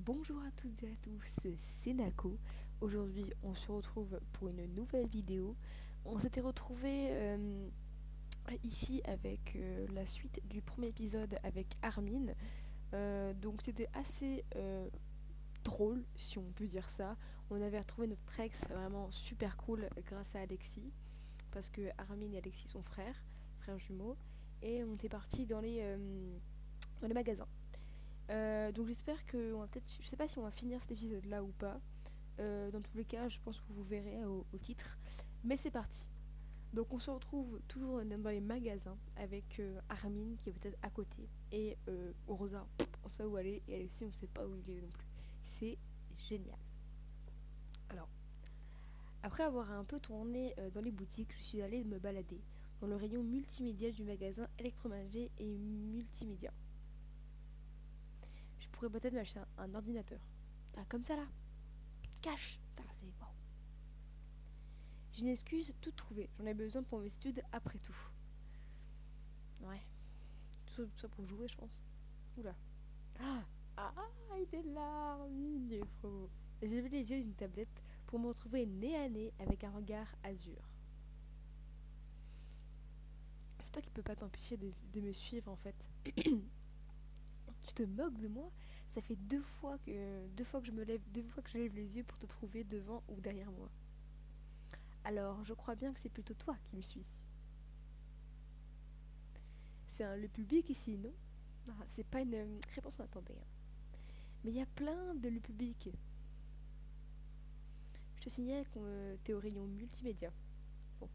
Bonjour à toutes et à tous, c'est Nako. Aujourd'hui, on se retrouve pour une nouvelle vidéo. On s'était retrouvé ici avec la suite du premier épisode avec Armin. Donc c'était assez drôle, si on peut dire ça. On avait retrouvé notre ex vraiment super cool grâce à Alexis. Parce que Armin et Alexis sont frères jumeaux. Et on était partis dans les magasins. Donc j'espère que on va peut-être, je sais pas si on va finir cet épisode là ou pas. Dans tous les cas, je pense que vous verrez au titre. Mais c'est parti. Donc on se retrouve toujours dans les magasins avec Armin qui est peut-être à côté et Rosa, on sait pas où aller et Alexis on sait pas où il est non plus. C'est génial. Alors après avoir un peu tourné dans les boutiques, je suis allée me balader dans le rayon multimédia du magasin électroménager et multimédia. Je pourrais peut-être m'acheter un ordinateur. Ah, comme ça là, cash. Ah, c'est bon. J'ai une excuse toute trouvée. J'en ai besoin pour mes études après tout. Ouais. Tout ça pour jouer, je pense. Oula. Ah, il est là, il est trop. J'ai levé les yeux d'une tablette pour me retrouver nez à nez avec un regard azur. C'est toi qui peux pas t'empêcher de me suivre en fait. Tu te moques de moi. Ça fait deux fois que je me lève, 2 fois que je lève les yeux pour te trouver devant ou derrière moi. Alors, je crois bien que c'est plutôt toi qui me suis. C'est le public ici, non? C'est pas une réponse qu'on attendait. Mais il y a plein de le public. Je te signale qu'on t'es au rayon multimédia. Bon,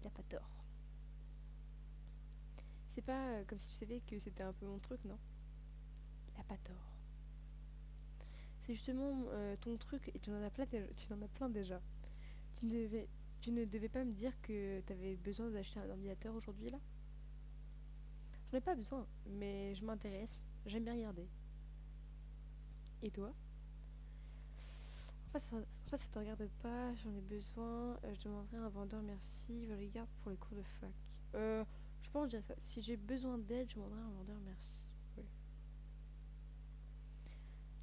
il a pas tort. C'est pas comme si tu savais que c'était un peu mon truc, non? Il a pas tort. C'est justement ton truc et tu en as plein déjà. Tu ne devais, tu ne devais pas me dire que t'avais besoin d'acheter un ordinateur aujourd'hui là? J'en ai pas besoin, mais je m'intéresse, j'aime bien regarder. Et toi? En fait, ça te regarde pas, j'en ai besoin, je demanderai à un vendeur merci, je les garde pour les cours de fac. Je pense dire ça. Si j'ai besoin d'aide, je demanderai à un vendeur merci. Ouais.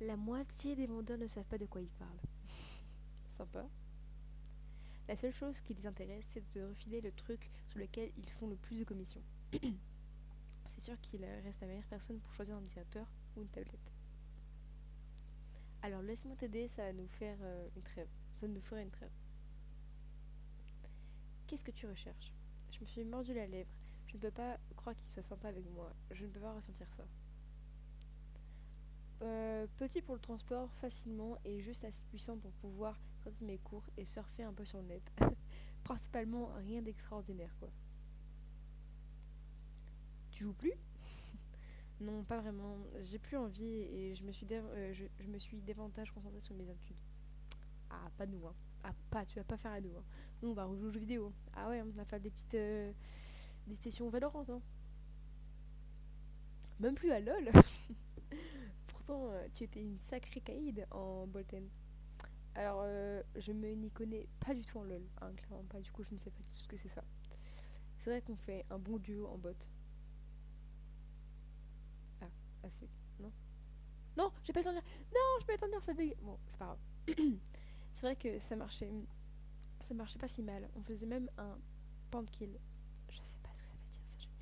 La moitié des vendeurs ne savent pas de quoi ils parlent. Sympa. La seule chose qui les intéresse, c'est de refiler le truc sur lequel ils font le plus de commissions. C'est sûr qu'il reste la meilleure personne pour choisir un ordinateur ou une tablette. Alors laisse-moi t'aider, ça va nous faire une trêve. Ça nous ferait une trêve. Qu'est-ce que tu recherches? Je me suis mordu la lèvre. Je ne peux pas croire qu'il soit sympa avec moi. Je ne peux pas ressentir ça. Petit pour le transport, facilement, et juste assez puissant pour pouvoir traiter mes cours et surfer un peu sur le net. Principalement, rien d'extraordinaire, quoi. Tu joues plus? Non, pas vraiment. J'ai plus envie et je me suis davantage concentrée sur mes études. Ah, pas nous, hein. Ah, pas, tu vas pas faire à nous, hein. Nous, on va rejouer aux jeux vidéo. Ah ouais, on va faire des sessions Valorant, hein. Même plus à LoL. Pourtant, tu étais une sacrée caïd en Bolten. Alors, je me n'y connais pas du tout en LoL, hein, clairement pas. Du coup, je ne sais pas du tout ce que c'est ça. C'est vrai qu'on fait un bon duo en bot. Ah, assez. Non? Non, j'ai pas le temps de dire. Non, je peux pas le temps de dire, ça fait. Bon, c'est pas grave. C'est vrai que ça marchait pas si mal. On faisait même un point de kill. Je sais pas ce que ça veut dire, c'est génial.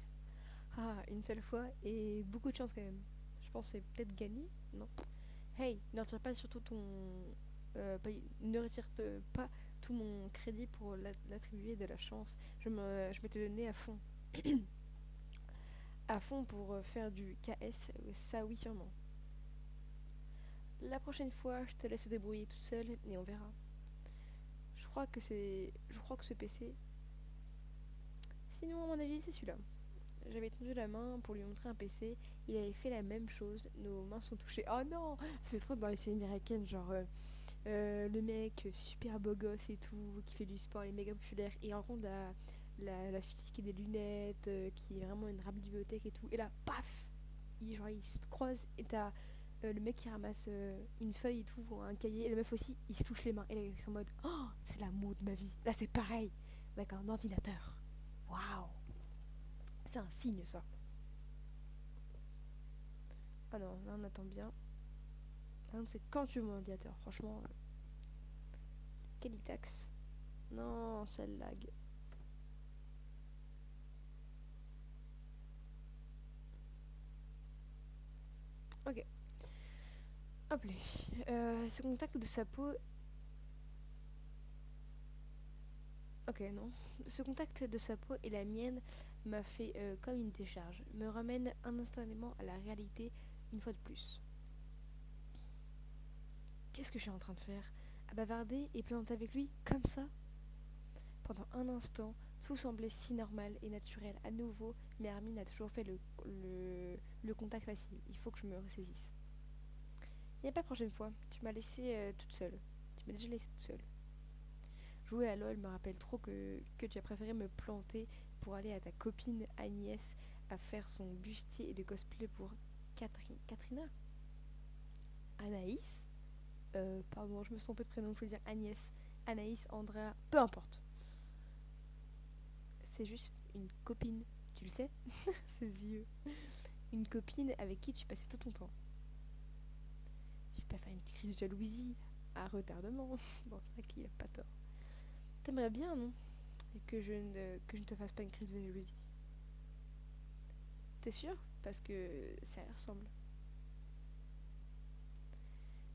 Ah, une seule fois et beaucoup de chance quand même. Je pense que c'est peut-être gagné, non? Hey, ne retire pas surtout ton. Ne retire pas tout mon crédit pour l'attribuer de la chance. Je m'étais donné à fond. À fond pour faire du KS, ça oui sûrement. La prochaine fois, je te laisse te débrouiller toute seule et on verra. Je crois que ce PC. Sinon, à mon avis, c'est celui-là. J'avais tendu la main pour lui montrer un PC. Il avait fait la même chose. Nos mains sont touchées. Oh non! Ça fait trop dans les séries américaines, genre le mec super beau gosse et tout, qui fait du sport, il est méga populaire. Il rencontre la fille qui a des lunettes, qui est vraiment une rare bibliothèque et tout. Et là, paf! Il se croise et t'as le mec qui ramasse une feuille et tout, un cahier. Et la meuf aussi, il se touche les mains. Et là, ils sont en mode, oh, c'est l'amour de ma vie. Là, c'est pareil, avec un ordinateur. Waouh! C'est un signe, ça. Ah non, là, on attend bien. Par exemple, c'est quand tu veux mon ordinateur. Franchement, Calitax. Non, ça lag. Ok. Hop là. Ce contact de sa peau. Ok, non. Ce contact de sa peau et la mienne m'a fait comme une décharge. Me ramène instantanément à la réalité une fois de plus. Qu'est-ce que je suis en train de faire? À bavarder et plaisanter avec lui comme ça? Pendant un instant, tout semblait si normal et naturel. À nouveau, Mermine a toujours fait le contact facile. Il faut que je me ressaisisse. Il n'y a pas de prochaine fois. Tu m'as laissée toute seule. Tu m'as déjà laissée toute seule. Jouer à LoL me rappelle trop que tu as préféré me planter pour aller à ta copine Agnès à faire son bustier et de cosplay pour Katrina. Anaïs. Pardon, je me sens un peu de prénom, je veux dire Agnès, Anaïs, Andrea, peu importe. C'est juste une copine, tu le sais. Ses yeux. Une copine avec qui tu passais tout ton temps. Tu peux pas faire une petite crise de jalousie à retardement. Bon, c'est vrai qu'il a pas tort. T'aimerais bien, non? Que je ne te fasse pas une crise de jalousie. T'es sûr? Parce que ça ressemble.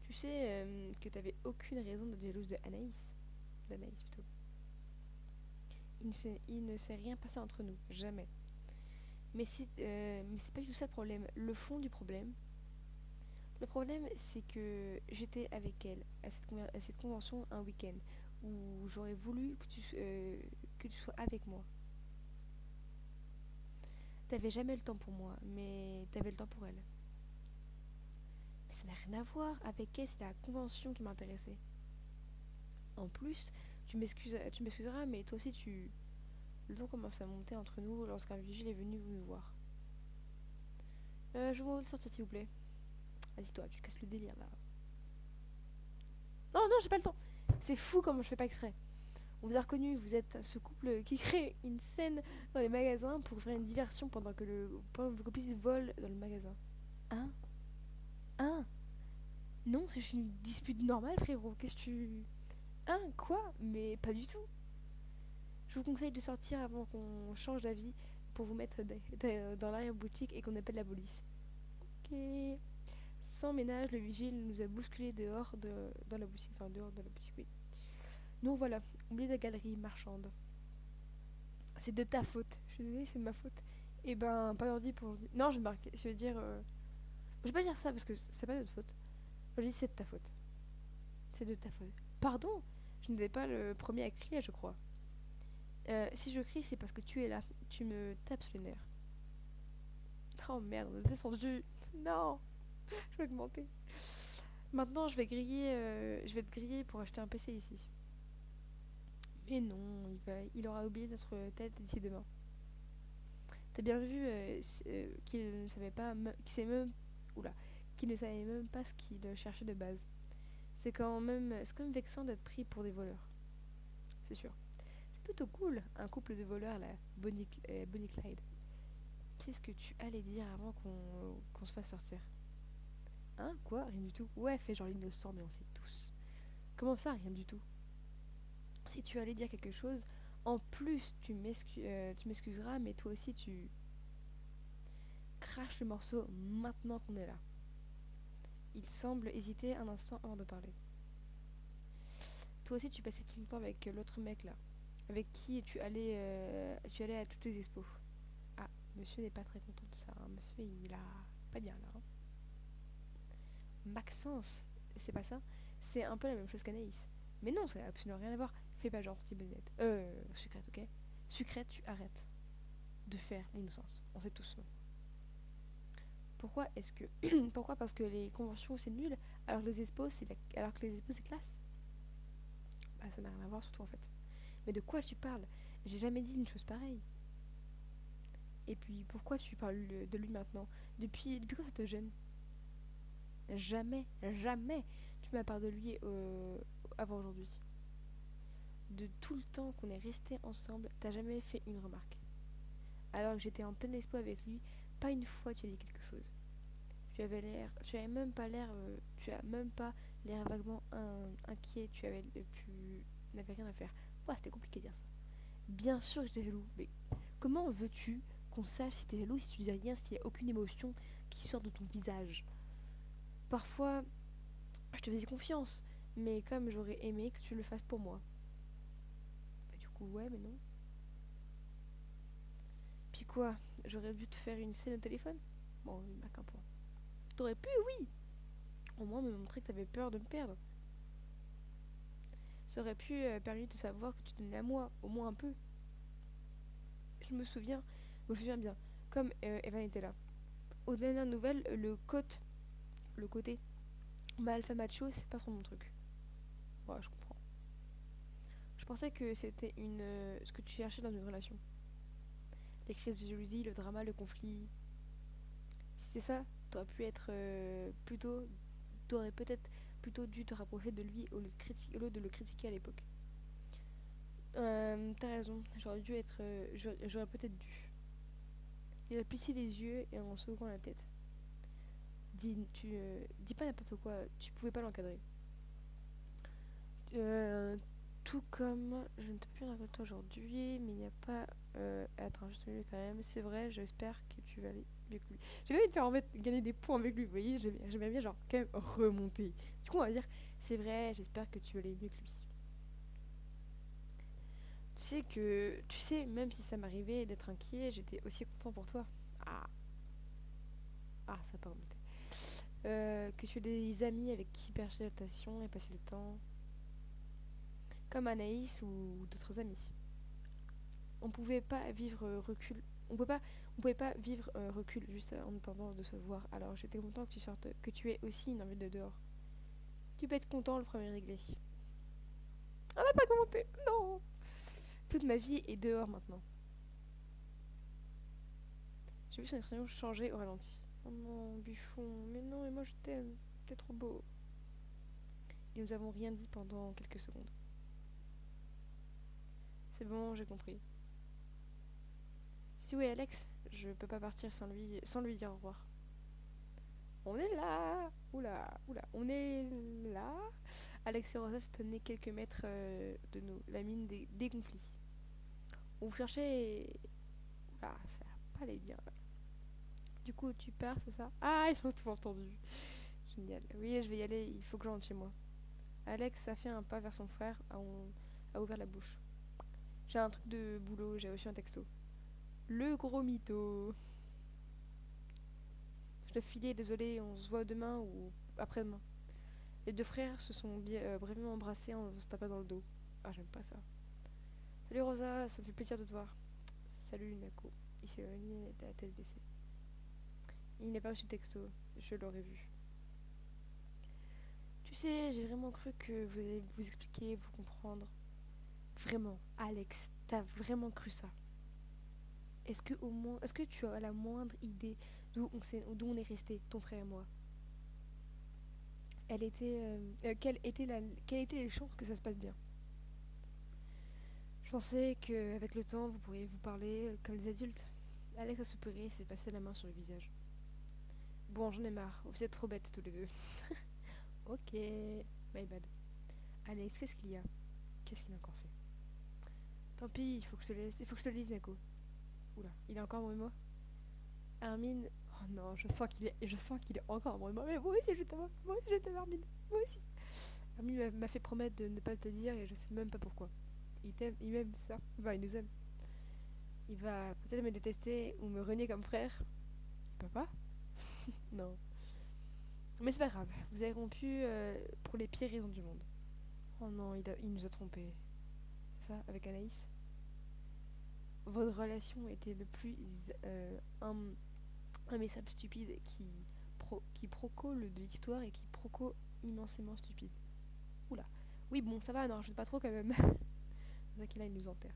Tu sais que t'avais aucune raison d'être jalouse de Anaïs. D'Anaïs plutôt. Il ne s'est rien passé entre nous, jamais. Mais c'est pas du tout ça le problème. Le fond du problème, le problème, c'est que j'étais avec elle à cette convention un week-end où j'aurais voulu que tu sois avec moi. T'avais jamais le temps pour moi, mais t'avais le temps pour elle. Mais ça n'a rien à voir avec elle, c'est la convention qui m'intéressait. En plus, tu m'excuseras, mais toi aussi le ton commence à monter entre nous lorsqu'un vigile est venu me voir. Je vous demande de sortir s'il vous plaît. Vas-y toi, tu casses le délire là. Non, non, j'ai pas le temps. C'est fou comment je fais pas exprès. On vous a reconnu, vous êtes ce couple qui crée une scène dans les magasins pour faire une diversion pendant que vos copines volent dans le magasin. Hein? Hein? Non, c'est juste une dispute normale, frérot. Qu'est-ce que tu... Hein? Quoi? Mais pas du tout. Je vous conseille de sortir avant qu'on change d'avis pour vous mettre dans l'arrière-boutique et qu'on appelle la police. Ok. Sans ménage, le vigile nous a bousculés dans la boutique. Enfin, dehors de la boutique, oui. Nous voilà, oubliez la galerie marchande. C'est de ta faute. Je suis désolée, c'est de ma faute. Et ben, pas d'ordi pour aujourd'hui. Non, je vais marquer. Je vais dire. Je vais pas dire ça parce que c'est pas de notre faute. Je dis c'est de ta faute. C'est de ta faute. Pardon, je n'étais pas le premier à crier, je crois. Si je crie, c'est parce que tu es là. Tu me tapes sur les nerfs. Oh merde, on a descendu. Non, je vais augmenter. Maintenant, je vais te griller pour acheter un PC ici. Mais non, il aura oublié notre tête d'ici demain. T'as bien vu qu'il ne savait pas, qu'il sait même, oula, qu'il ne savait même pas ce qu'il cherchait de base. C'est quand même vexant d'être pris pour des voleurs. C'est sûr. C'est plutôt cool, un couple de voleurs là, Bonnie Clyde. Qu'est-ce que tu allais dire avant qu'on se fasse sortir? Hein? Quoi? Rien du tout. Ouais, fais genre l'innocent, mais on sait tous. Comment ça, rien du tout? Si tu allais dire quelque chose, en plus tu m'excuseras, mais toi aussi tu craches le morceau maintenant qu'on est là. Il semble hésiter un instant avant de parler. Toi aussi tu passais tout le temps avec l'autre mec là, avec qui tu allais à toutes les expos. Ah, monsieur n'est pas très content de ça, hein. Monsieur il a pas bien là. Hein. Maxence, c'est pas ça? C'est un peu la même chose qu'Anaïs. Mais non, ça n'a absolument rien à voir. Fais pas genre, petite bonnette. Sucrète, ok? Sucrète, tu arrêtes de faire l'innocence. On sait tous. Non. Pourquoi est-ce que... Pourquoi? Parce que les conventions, c'est nul, alors que les expos, c'est classe. Bah, ça n'a rien à voir, surtout en fait. Mais de quoi tu parles? J'ai jamais dit une chose pareille. Et puis, pourquoi tu parles de lui maintenant? Depuis quand ça te gêne? Jamais, jamais tu m'as parlé de lui avant aujourd'hui. De tout le temps qu'on est resté ensemble, t'as jamais fait une remarque. Alors que j'étais en pleine expo avec lui, pas une fois tu as dit quelque chose. Tu avais même pas l'air, tu as même pas l'air vaguement inquiet. Tu n'avais rien à faire. Ouais, c'était compliqué de dire ça. Bien sûr que j'étais jaloux, mais comment veux-tu qu'on sache si t'es jaloux si tu dis rien, s'il n'y a aucune émotion qui sort de ton visage? Parfois, je te faisais confiance, mais comme j'aurais aimé que tu le fasses pour moi. Bah, du coup, ouais, mais non. Puis quoi? J'aurais dû te faire une scène au téléphone? Bon, il m'a qu'un point. T'aurais pu, oui! Au moins me montrer que t'avais peur de me perdre. Ça aurait pu permettre de savoir que tu tenais à moi, au moins un peu. Je me souviens bien, comme Evan était là. Aux dernières nouvelles, le côté alpha macho, c'est pas trop mon truc. Ouais, je comprends. Je pensais que c'était ce que tu cherchais dans une relation. Les crises de jalousie, le drama, le conflit. Si c'est ça, t'aurais peut-être plutôt dû te rapprocher de lui au lieu de le critiquer à l'époque. T'as raison, j'aurais peut-être dû. Il a plissé les yeux et en secouant la tête. Dis pas n'importe quoi, tu pouvais pas l'encadrer. Euh, Tout comme je ne t'ai plus raconté aujourd'hui, mais il n'y a pas. Attends, juste une minute quand même. C'est vrai, j'espère que tu vas aller mieux que lui. J'ai envie de faire en fait gagner des points avec lui, vous voyez, j'aimais bien genre quand même remonter. Du coup, on va dire, c'est vrai, j'espère que tu vas aller mieux que lui. Tu sais, même si ça m'arrivait d'être inquiet, j'étais aussi content pour toi. Ah, ça n'a pas remonté. Que tu aies des amis avec qui percher l'attention et passer le temps, comme Anaïs ou d'autres amis. On pouvait pas vivre recul. On pouvait pas vivre recul juste en attendant de se voir. Alors j'étais content que tu sortes, que tu aies aussi une envie de dehors. Tu peux être content, le premier réglé. On n'a pas commenté, non. Toute ma vie est dehors maintenant. J'ai vu son expression changer au ralenti. Oh non, Bichon, mais non, et moi je t'aime. T'es trop beau. Et nous avons rien dit pendant quelques secondes. C'est bon, j'ai compris. Si oui, Alex, je peux pas partir sans lui dire au revoir. On est là. Oula, oula, on est là. Alex et Rosa se tenaient quelques mètres de nous, la mine des conflits. On vous cherchait et... Oula, ça va pas aller bien. Là. Du coup, tu pars, c'est ça? Ah, ils sont tout entendus. Génial. Oui, je vais y aller, il faut que je rentre chez moi. Alex a fait un pas vers son frère, a ouvert la bouche. J'ai un truc de boulot, j'ai reçu un texto. Le gros mytho. Je te filais, désolé, on se voit demain ou après-demain. Les deux frères se sont brièvement embrassés en se tapant dans le dos. Ah, j'aime pas ça. Salut Rosa, ça me fait plaisir de te voir. Salut Nako. Il s'est éloigné la tête baissée. Il n'a pas reçu de texto, je l'aurais vu. Tu sais, j'ai vraiment cru que vous allez vous expliquer, vous comprendre. Vraiment, Alex, t'as vraiment cru ça? Est-ce que tu as la moindre idée d'où on est resté, ton frère et moi? Quelles étaient les chances que ça se passe bien? Je pensais qu'avec le temps, vous pourriez vous parler comme des adultes. Alex a soupiré et s'est passé la main sur le visage. Bon, j'en ai marre. Vous êtes trop bêtes tous les deux. Ok, my bad. Alex, qu'est-ce qu'il y a? Qu'est-ce qu'il a encore fait? Tant pis, il faut que je te le dise, Neko. Oula, il est encore amoureux de moi? Armin, oh non, je sens qu'il est encore amoureux de moi. Mais moi aussi, je t'aime, Armin. Moi aussi. Armin m'a fait promettre de ne pas te le dire et je sais même pas pourquoi. Il t'aime, il m'aime ça. Enfin, il nous aime. Il va peut-être me détester ou me renier comme frère. Papa? Non. Mais c'est pas grave, vous avez rompu pour les pires raisons du monde. Oh non, il nous a trompés. C'est ça, avec Anaïs? Votre relation était le plus immersable stupide qui proco de l'histoire et qui proco immensément stupide. Oula. Oui, bon, ça va, non, je sais pas trop quand même. C'est ça qu'il a, il nous enterre.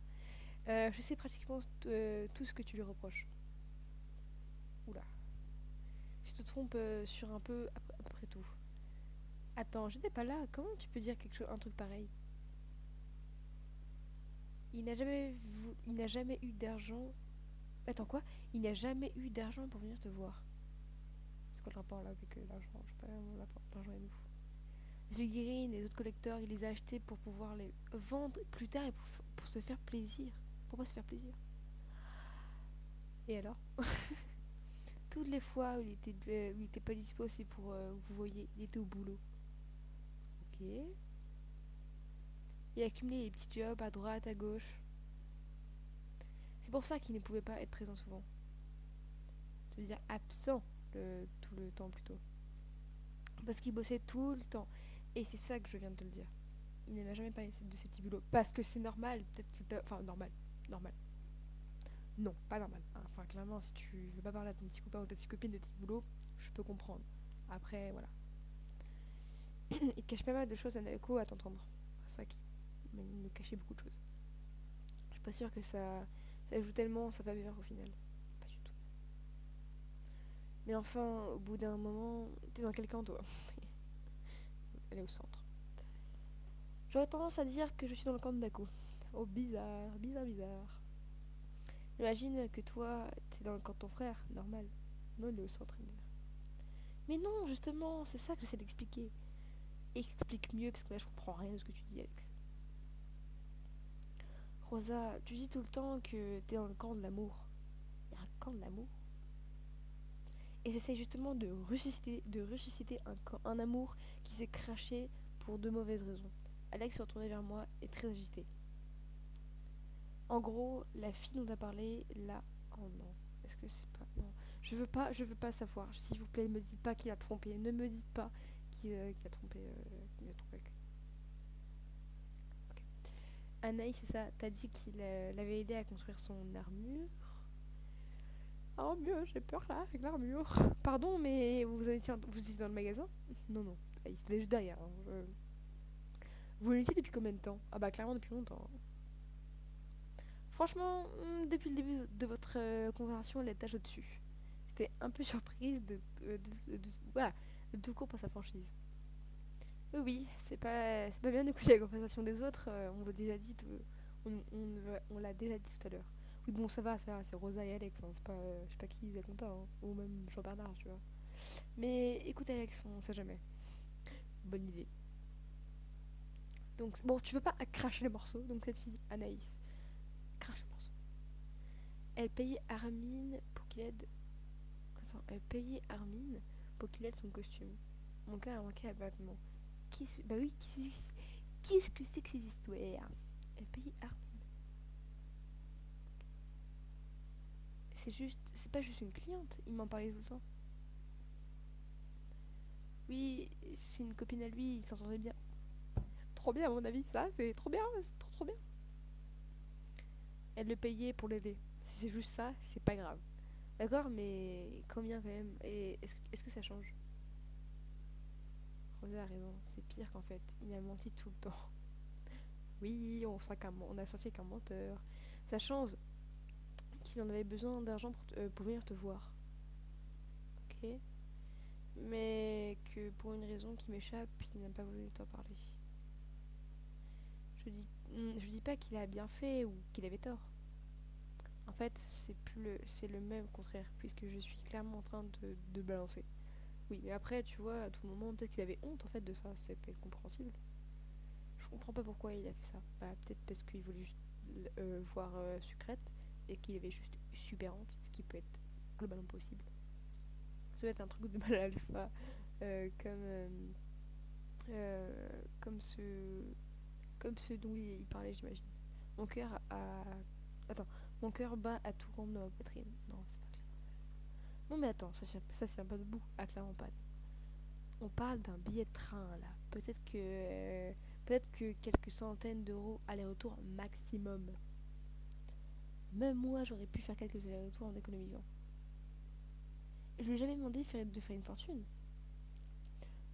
Je sais pratiquement tout ce que tu lui reproches. Oula. Tu te trompes sur un peu à peu près tout. Attends, j'étais pas là. Comment tu peux dire un truc pareil? Il n'a jamais eu d'argent. Attends quoi? Il n'a jamais eu d'argent pour venir te voir. c'est quoi le rapport là avec l'argent? Je sais pas, l'argent et nous. Les figurines, les autres collecteurs, il les a achetés pour pouvoir les vendre plus tard et pour se faire plaisir. Pourquoi se faire plaisir? Et alors? Toutes les fois où il était pas dispo, c'est pour, vous voyez, il était au boulot. Ok. Il a accumulé les petits jobs à droite, à gauche. C'est pour ça qu'il ne pouvait pas être présent souvent. Je veux dire absent tout le temps plutôt. Parce qu'il bossait tout le temps. Et c'est ça que je viens de te le dire. Il ne m'a jamais parlé de ces petits boulots. Parce que c'est normal. Peut-être qu'il peut... Enfin, normal. Normal. Non, pas normal. Hein. Enfin, clairement, si tu veux pas parler à ton petit copain ou ta petite copine de tes boulots, je peux comprendre. Après, voilà. Il te cache pas mal de choses à Naoko à t'entendre. C'est ça qui... Mais il me cachait beaucoup de choses. Je suis pas sûre que ça joue tellement en sa faveur au final. Pas du tout. Mais enfin, au bout d'un moment, t'es dans quel camp toi? Elle est au centre. J'aurais tendance à dire que je suis dans le camp de Nako. Oh bizarre, bizarre, bizarre. Imagine que toi, t'es dans le camp de ton frère, normal. Non, il est au centre. Mais non, justement, c'est ça que j'essaie d'expliquer. Explique mieux, parce que là je comprends rien de ce que tu dis, Alex. Rosa, tu dis tout le temps que t'es dans le camp de l'amour. Il y a un camp de l'amour. Et j'essaie justement de ressusciter un amour qui s'est craché pour de mauvaises raisons. Alex se retournait vers moi et très agité. En gros, la fille dont t'as parlé, là... Oh non, est-ce que c'est pas... Non, je veux pas savoir. S'il vous plaît, ne me dites pas qu'il a trompé. Ne me dites pas qu'il a trompé... qu'il a trompé. Okay. Anaïs, c'est ça, t'as dit qu'il l'avait aidé à construire son armure. Oh mieux, j'ai peur là, avec l'armure. Pardon, mais vous étiez dans le magasin? Non, non, il était juste derrière. Hein. Vous l'étiez depuis combien de temps? Ah bah clairement depuis longtemps. Hein. Franchement, depuis le début de votre conversation, elle est étage au-dessus. J'étais un peu surprise voilà, de tout court pour sa franchise. Oui, c'est pas bien d'écouter la conversation des autres, on l'a déjà dit, on l'a déjà dit tout à l'heure. Oui, bon, ça va, c'est Rosa et Alex, hein, c'est pas, je sais pas qui les compta, hein, ou même Jean-Bernard, tu vois. Mais écoute, Alex, on sait jamais. Bonne idée. Donc, bon, tu veux pas cracher les morceaux, donc cette fille, Anaïs, crache les morceaux. Elle payait Armin pour qu'il aide. Attends, elle payait Armin pour qu'il aide son costume. Mon cœur a manqué abattement. Bah oui, qu'est-ce que c'est que ces histoires? Elle payait Armin. C'est pas juste une cliente, il m'en parlait tout le temps. Oui, c'est une copine à lui, il s'entendait bien. Trop bien à mon avis, ça, c'est trop bien, c'est trop bien. Elle le payait pour l'aider. Si c'est juste ça, c'est pas grave. D'accord, mais combien quand même? Et est-ce que ça change? Rosa a raison, c'est pire qu'en fait, il a menti tout le temps. Oui, on a senti qu'un menteur. Ça change qu'il en avait besoin d'argent pour venir te voir. Ok? Mais que pour une raison qui m'échappe, il n'a pas voulu t'en parler. Je dis pas qu'il a bien fait ou qu'il avait tort. En fait, c'est le même contraire, puisque je suis clairement en train de balancer. Oui, mais après, tu vois, à tout moment, peut-être qu'il avait honte en fait de ça, c'est peut-être compréhensible. Je comprends pas pourquoi il a fait ça. Bah, peut-être parce qu'il voulait juste voir Sucrète et qu'il avait juste super honte, ce qui peut être globalement possible. Ça doit être un truc de mal à alpha, comme ce dont il parlait, j'imagine. Mon cœur a. Attends, mon cœur bat à tout rompre dans ma poitrine. Non, c'est pas clair. Non, mais attends, ça tient pas debout. Ah, clairement pas. On parle d'un billet de train là. Peut-être que quelques centaines d'euros aller-retour maximum. Même moi, j'aurais pu faire quelques allers-retours en économisant. Je lui ai jamais demandé de faire une fortune.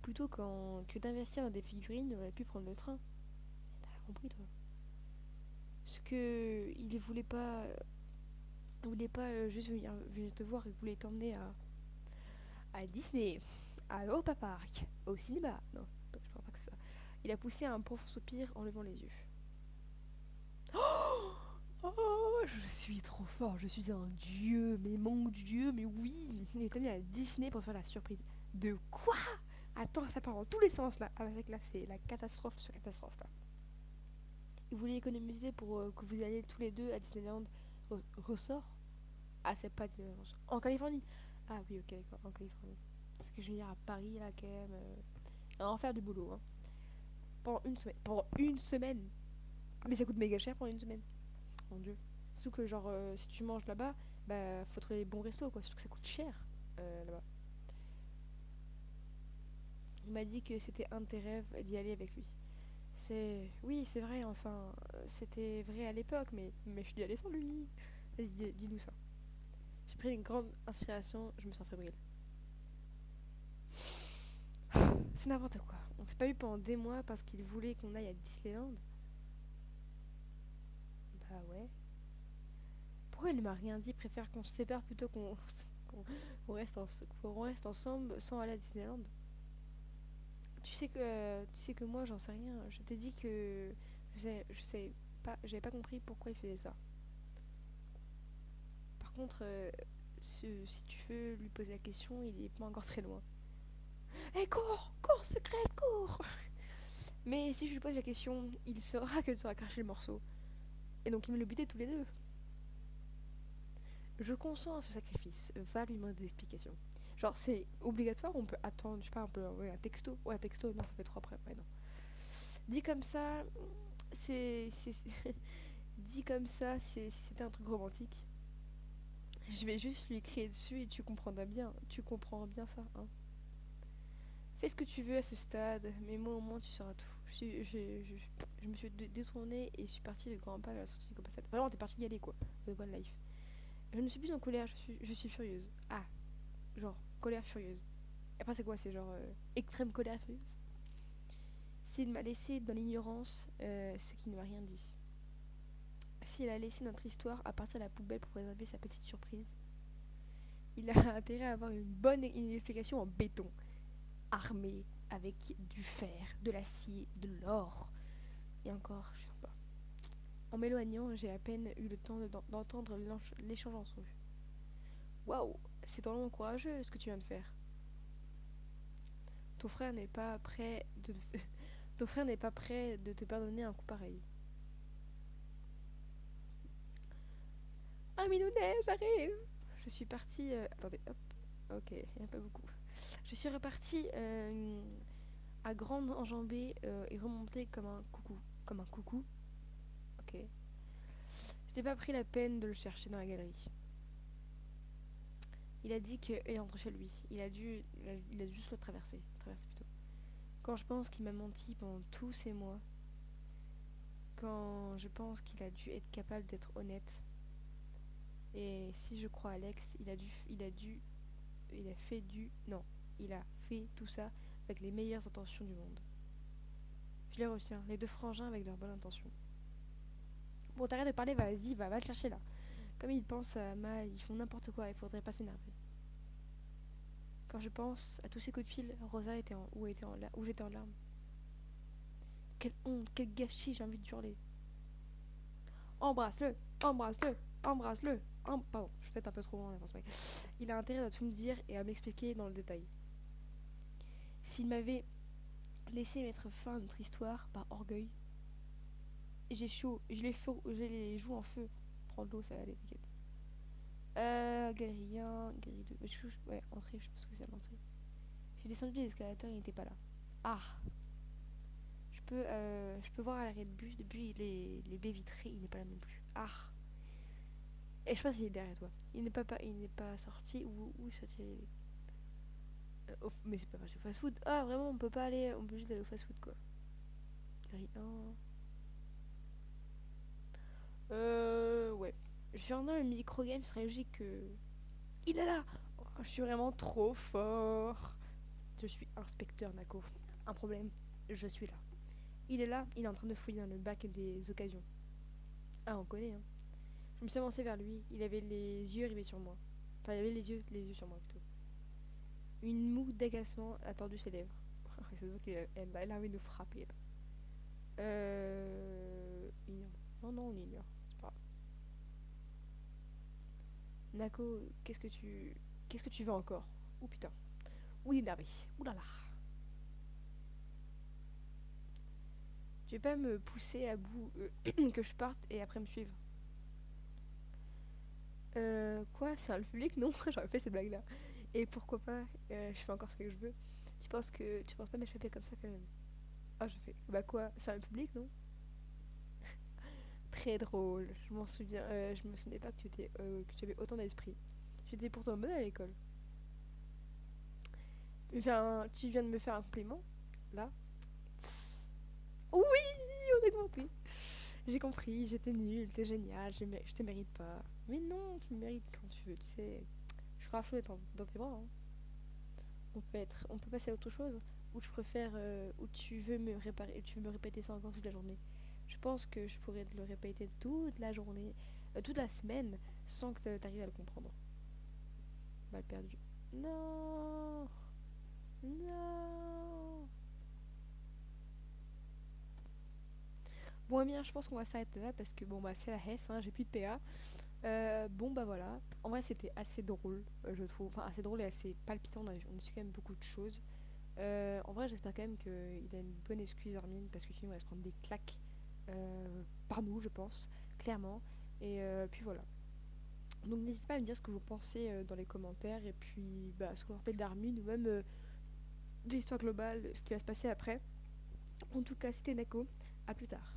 Plutôt que d'investir dans des figurines, on aurait pu prendre le train. T'as compris, toi? Parce que il voulait pas juste venir te voir, il voulait t'emmener à Disney, à Europa Park, au cinéma. Non, je pense pas que ce soit. Il a poussé un profond soupir en levant les yeux. Oh, Je suis trop fort, je suis un dieu, mais mon dieu, mais oui. Il est venu à Disney pour te faire la surprise. De quoi? Attends, ça part dans tous les sens là. Ah, là, c'est la catastrophe sur catastrophe là. Il voulait économiser pour que vous alliez tous les deux à Disneyland. Ressort? Ah, c'est pas Disneyland. En Californie. Ah oui, ok, d'accord, en Californie. Parce que je veux dire à Paris là quand même. À en faire du boulot, hein. Pendant une semaine. Pendant une semaine. Mais ça coûte méga cher pendant une semaine. Mon dieu. Surtout que genre si tu manges là-bas, bah faut trouver des bons restos quoi. Surtout que ça coûte cher là-bas. Il m'a dit que c'était un de tes rêves d'y aller avec lui. C'est... Oui, c'est vrai, enfin, c'était vrai à l'époque, mais je suis allée sans lui. Vas-y, dis-nous ça. J'ai pris une grande inspiration, je me sens fébrile. C'est n'importe quoi. On s'est pas vu pendant des mois parce qu'il voulait qu'on aille à Disneyland. Bah ouais. Pourquoi il ne m'a rien dit? Préfère qu'on se sépare plutôt qu'on qu'on reste ensemble sans aller à Disneyland. Tu sais que moi j'en sais rien. Je t'ai dit que je sais pas, j'avais pas compris pourquoi il faisait ça. Par contre, si tu veux lui poser la question, il est pas encore très loin. Hé, cours! Cours, secrète, cours! Mais si je lui pose la question, il saura que tu auras craché le morceau. Et donc ils me le butaient tous les deux. Je consens à ce sacrifice. Va lui demander des explications. Genre, c'est obligatoire ou on peut attendre, je sais pas, un peu, ouais, un texto? Ouais, un texto, non, ça fait trop après. Ouais, non. Dit comme ça, dit comme ça, si c'était un truc romantique, je vais juste lui crier dessus et tu comprendras bien. Tu comprends bien ça, hein. Fais ce que tu veux à ce stade, mais moi au moins tu sauras tout. Je me suis détournée et je suis partie de grand pas à la sortie du Compostelle. Vraiment, t'es partie y aller quoi, de One Life. Je ne suis plus en colère, je suis furieuse. Ah, genre, colère furieuse. Et après, c'est quoi? C'est genre extrême colère furieuse. S'il m'a laissé dans l'ignorance, c'est qu'il ne m'a rien dit. S'il a laissé notre histoire à partir de la poubelle pour préserver sa petite surprise, il a intérêt à avoir une explication en béton, armée avec du fer, de l'acier, de l'or. Et encore, je sais pas. En m'éloignant, j'ai à peine eu le temps d'entendre l'échange entre eux. Waouh, c'est tellement courageux ce que tu viens de faire. Ton frère n'est pas prêt de ton frère n'est pas prêt de te pardonner un coup pareil. Ah Minounet, j'arrive. Je suis partie. Attendez, hop. Ok, il n'y en a pas beaucoup. Je suis repartie à grande enjambée et remontée comme un coucou. Comme un coucou. Ok. Je n'ai pas pris la peine de le chercher dans la galerie. Il a dit qu'il rentre chez lui. Il a dû juste le traverser. Traverser plutôt. Quand je pense qu'il m'a menti pendant tous ces mois, quand je pense qu'il a dû être capable d'être honnête, et si je crois Alex, il a fait tout ça avec les meilleures intentions du monde. Je les retiens, les deux frangins avec leurs bonnes intentions. Bon, t'arrêtes de parler, vas-y, va le chercher là. Comme ils pensent à mal, ils font n'importe quoi, il faudrait pas s'énerver. Quand je pense à tous ces coups de fil, Rosa était où j'étais en larmes. Quelle honte, quel gâchis, j'ai envie de hurler. Embrasse-le, embrasse-le, embrasse-le. Pardon, je suis peut-être un peu trop loin là, mec. Il a intérêt à tout me dire et à m'expliquer dans le détail. S'il m'avait laissé mettre fin à notre histoire par orgueil, j'ai chaud, j'ai les joues en feu. Prends de l'eau, ça va aller, t'inquiète. Galerie 1, galerie 2. Ouais, entrée, je pense que c'est à l'entrée. J'ai descendu les escalators, il n'était pas là. Ah! Je peux voir à l'arrêt de bus, depuis les baies vitrées, il n'est pas là non plus. Ah! Et je pense qu'il est derrière toi. Il n'est pas sorti ou sorti. Mais c'est pas grave, c'est fast food. Ah, vraiment, on peut pas aller, on peut juste aller au fast food quoi. Galerie 1. Ouais. Je suis en le micro-game, ce serait logique que. Il est là! Oh, je suis vraiment trop fort. Je suis inspecteur Nako. Un problème, je suis là. Il est là, il est en train de fouiller dans le bac des occasions. Ah, on connaît, hein. Je me suis avancée vers lui, il avait les yeux rivés sur moi. Enfin, il avait les yeux sur moi plutôt. Une moue d'agacement a tordu ses lèvres. Ça se voit qu'elle a envie de nous frapper là. Ignore. Non, on ignore. C'est pas grave. Nako, qu'est-ce que tu veux encore? Oh putain. Ouh, il est énervé. Ouh là là. Tu veux pas me pousser à bout que je parte et après me suivre? Quoi? C'est un public? Non, j'aurais fait ces blagues-là. Et pourquoi pas? Je fais encore ce que je veux. Tu penses pas m'échapper comme ça quand même? Ah, je fais. Bah quoi? C'est un public, non? Très drôle. Je m'en souviens. Je me souvenais pas que tu avais autant d'esprit. J'étais pourtant bonne à l'école. Enfin, tu viens de me faire un compliment, là. Oui, on a compris. J'ai compris, j'étais nulle, t'es génial, je te mérite pas. Mais non, tu me mérites quand tu veux, tu sais. Je suis grave chouette dans tes bras, hein. On peut passer à autre chose. Ou tu préfères, ou tu veux me réparer, tu veux me répéter ça encore toute la journée. Je pense que je pourrais te le répéter toute la journée, toute la semaine, sans que t'arrives à le comprendre. Balle perdue. Non, non. Bon, eh bien, je pense qu'on va s'arrêter là parce que bon, bah, c'est la Hesse, hein, j'ai plus de PA. Bon, bah voilà. En vrai, c'était assez drôle, je trouve. Enfin, assez drôle et assez palpitant. On a su quand même beaucoup de choses. En vrai, j'espère quand même qu'il a une bonne excuse, Armin, parce que sinon, il va se prendre des claques par nous, je pense, clairement. Et puis voilà. Donc, n'hésitez pas à me dire ce que vous pensez dans les commentaires et puis bah, ce que vous pensez d'Armin ou même de l'histoire globale, ce qui va se passer après. En tout cas, c'était Neko. À plus tard.